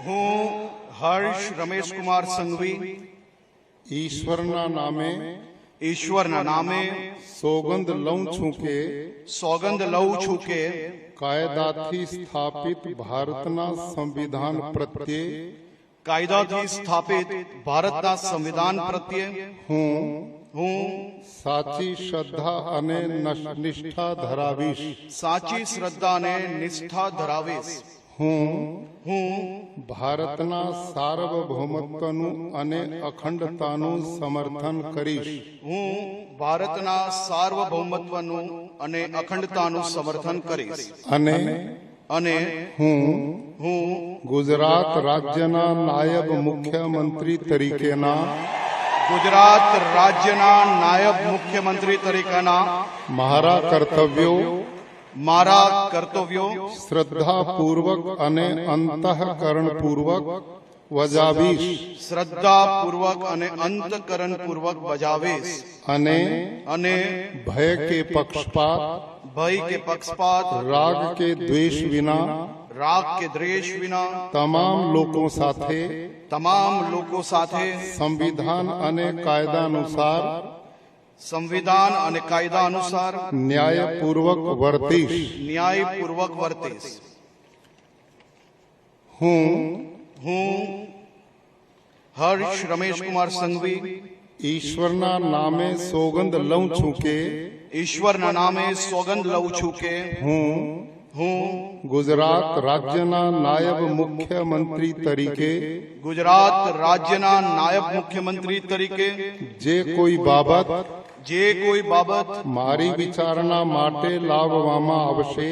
હું હર્ષ રમેશ કુમાર સંઘવી ઈશ્વરના નામે સોગંદ લઉં છું કે કાયદાથી સ્થાપિત ભારતના સંવિધાન પ્રત્યે હું સાચી શ્રદ્ધા અને નિષ્ઠા ધરાવીશ હું ભારતના સાર્વભૌમત્વનું અને અખંડતાનું સમર્થન કરીશ અને હું ગુજરાત રાજ્યના નાયબ મુખ્યમંત્રી તરીકેના મારા કર્તવ્યો શ્રદ્ધાપૂર્વક અને અંતઃકરણપૂર્વક બજાવીશ અને ભય કે પક્ષપાત રાગ કે દ્વેષ વિના તમામ લોકો સાથે સંવિધાન અને કાયદા અનુસાર ન્યાયપૂર્વક વર્તીશ હું હર્ષ રમેશ કુમાર સંઘવી ઈશ્વરના નામે સોગંદ લઉં છું કે હું ગુજરાત રાજ્યના નાયબ મુખ્યમંત્રી તરીકે જે કોઈ બાબત મારી વિચારણા માટે લાવવામાં આવશે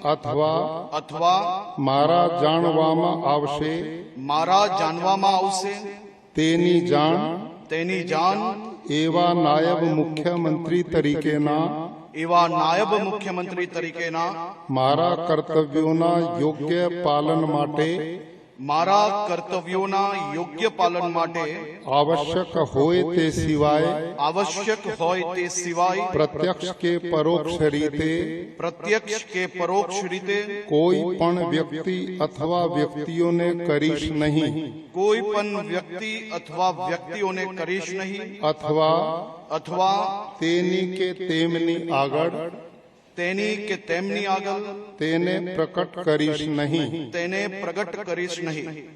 અથવા મારા જાણવામાં આવશે તેની જાણ એવા નાયબ મુખ્યમંત્રી તરીકેના મારા કર્તવ્યોના યોગ્ય પાલન માટે આવશ્યક હોય તે સિવાય પ્રત્યક્ષ કે પરોક્ષ રીતે કોઈ પણ વ્યક્તિ અથવા વ્યક્તિઓને કરીશ નહીં અથવા તેની કે તેમની આગળ તેને પ્રકટ કરીશ નહીં।